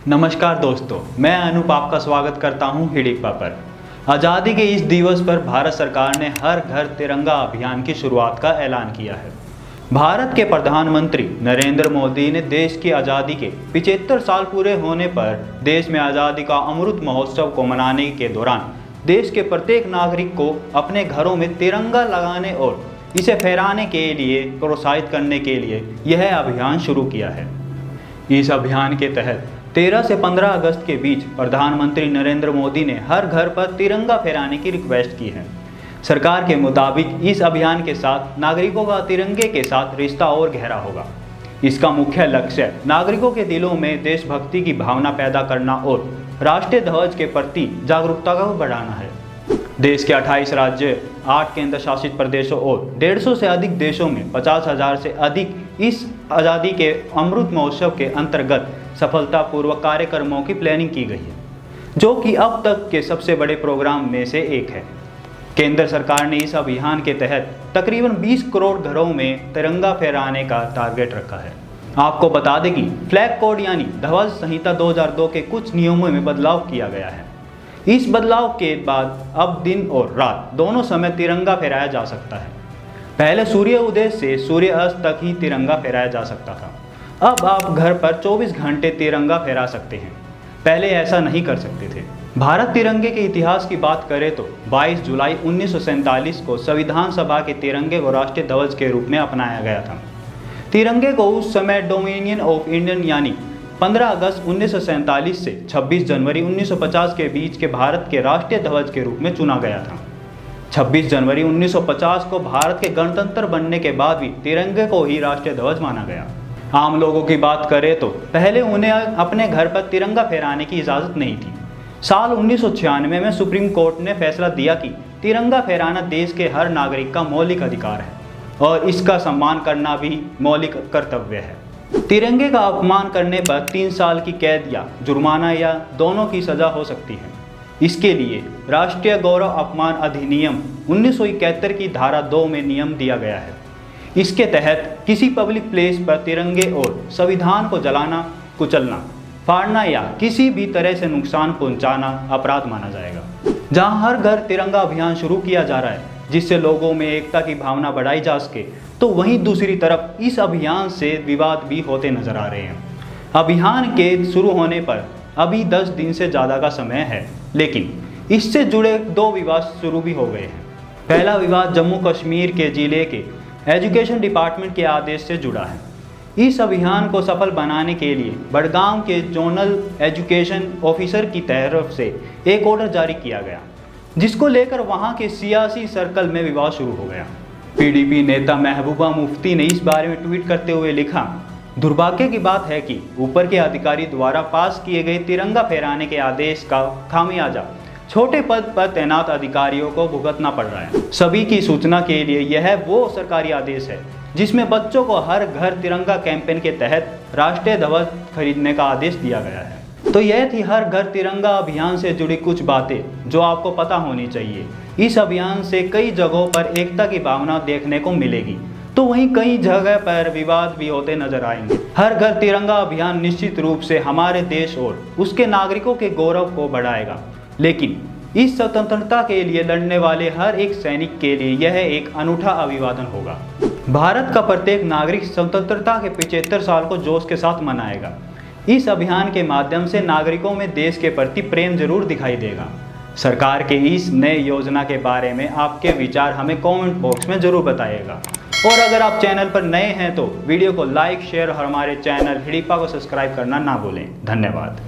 नमस्कार दोस्तों, मैं अनूप आपका स्वागत करता हूं हिडिप्पा पर। आज़ादी के इस दिवस पर भारत सरकार ने हर घर तिरंगा अभियान की शुरुआत का ऐलान किया है। भारत के प्रधानमंत्री नरेंद्र मोदी ने देश की आज़ादी के 75 साल पूरे होने पर देश में आज़ादी का अमृत महोत्सव को मनाने के दौरान देश के प्रत्येक नागरिक को अपने घरों में तिरंगा लगाने और इसे फहराने के लिए प्रोत्साहित करने के लिए यह अभियान शुरू किया है। इस अभियान के तहत 13 से 15 अगस्त के बीच प्रधानमंत्री नरेंद्र मोदी ने हर घर पर तिरंगा फहराने की रिक्वेस्ट की है। सरकार के मुताबिक इस अभियान के साथ नागरिकों का तिरंगे के साथ रिश्ता और गहरा होगा। इसका मुख्य लक्ष्य नागरिकों के दिलों में देशभक्ति की भावना पैदा करना और राष्ट्रीय ध्वज के प्रति जागरूकता को बढ़ाना है। देश के 28 राज्य, 8 केंद्र शासित प्रदेशों और 150 से अधिक देशों में 50,000 से अधिक इस आज़ादी के अमृत महोत्सव के अंतर्गत सफलतापूर्वक कार्यक्रमों की प्लानिंग की गई है, जो कि अब तक के सबसे बड़े प्रोग्राम में से एक है। केंद्र सरकार ने इस अभियान के तहत तकरीबन 20 करोड़ घरों में तिरंगा फहराने का टारगेट रखा है। आपको बता दें कि फ्लैग कोड यानी ध्वज संहिता 2002 के कुछ नियमों में बदलाव किया गया है। इस बदलाव के बाद अब दिन और रात दोनों समय तिरंगा फहराया जा सकता है। पहले सूर्य उदय से सूर्य अस्त तक ही तिरंगा फहराया जा सकता था। अब आप घर पर 24 घंटे तिरंगा फहरा सकते हैं। पहले ऐसा नहीं कर सकते थे। भारत तिरंगे के इतिहास की बात करें तो 22 जुलाई 1947 को संविधान सभा के तिरंगे को राष्ट्रीय ध्वज के रूप में अपनाया गया था। तिरंगे को उस समय डोमिनियन ऑफ इंडियन यानी 15 अगस्त 1947 से 26 जनवरी 1950 के बीच के भारत के राष्ट्रीय ध्वज के रूप में चुना गया था। 26 जनवरी 1950 को भारत के गणतंत्र बनने के बाद भी तिरंगे को ही राष्ट्रीय ध्वज माना गया। आम लोगों की बात करें तो पहले उन्हें अपने घर पर तिरंगा फहराने की इजाज़त नहीं थी। साल 1996 में सुप्रीम कोर्ट ने फैसला दिया कि तिरंगा फहराना देश के हर नागरिक का मौलिक अधिकार है और इसका सम्मान करना भी मौलिक कर्तव्य है। तिरंगे का अपमान करने पर 3 साल की कैद या जुर्माना या दोनों की सज़ा हो सकती है। इसके लिए राष्ट्रीय गौरव अपमान अधिनियम 1971 की धारा 2 में नियम दिया गया है। इसके तहत किसी पब्लिक प्लेस पर तिरंगे और संविधान को जलाना, कुचलना, फाड़ना या किसी भी तरह से नुकसान पहुंचाना अपराध माना जाएगा। जहां हर घर तिरंगा अभियान शुरू किया जा रहा है जिससे लोगों में एकता की भावना बढ़ाई जा सके, तो वहीं दूसरी तरफ इस अभियान से विवाद भी होते नजर आ रहे हैं। अभियान के शुरू होने पर अभी 10 दिन से ज़्यादा का समय है, लेकिन इससे जुड़े 2 विवाद शुरू भी हो गए हैं। पहला विवाद जम्मू कश्मीर के जिले के एजुकेशन डिपार्टमेंट के आदेश से जुड़ा है। इस अभियान को सफल बनाने के लिए बड़गांव के जोनल एजुकेशन ऑफिसर की तरफ से एक ऑर्डर जारी किया गया, जिसको लेकर वहां के सियासी सर्कल में विवाद शुरू हो गया। पीडीपी नेता महबूबा मुफ्ती ने इस बारे में ट्वीट करते हुए लिखा, दुर्भाग्य की बात है कि ऊपर के अधिकारी द्वारा पास किए गए तिरंगा फहराने के आदेश का खामियाजा छोटे पद पर तैनात अधिकारियों को भुगतना पड़ रहा है। सभी की सूचना के लिए यह वो सरकारी आदेश है जिसमें बच्चों को हर घर तिरंगा कैंपेन के तहत राष्ट्रीय ध्वज खरीदने का आदेश दिया गया है। तो यह थी हर घर तिरंगा अभियान से जुड़ी कुछ बातें जो आपको पता होनी चाहिए। इस अभियान से कई जगहों पर एकता की भावना देखने को मिलेगी, तो वहीं कई जगह पर विवाद भी होते नजर आएंगे। हर घर तिरंगा अभियान निश्चित रूप से हमारे देश और उसके नागरिकों के गौरव को बढ़ाएगा, लेकिन इस स्वतंत्रता के लिए लड़ने वाले हर एक सैनिक के लिए यह एक अनूठा अभिवादन होगा। भारत का प्रत्येक नागरिक स्वतंत्रता के 75 साल को जोश के साथ मनाएगा। इस अभियान के माध्यम से नागरिकों में देश के प्रति प्रेम जरूर दिखाई देगा। सरकार के इस नए योजना के बारे में आपके विचार हमें कमेंट बॉक्स में जरूर बताइएगा। और अगर आप चैनल पर नए हैं तो वीडियो को लाइक, शेयर और हमारे चैनल हिडिप्पा को सब्सक्राइब करना ना भूलें। धन्यवाद।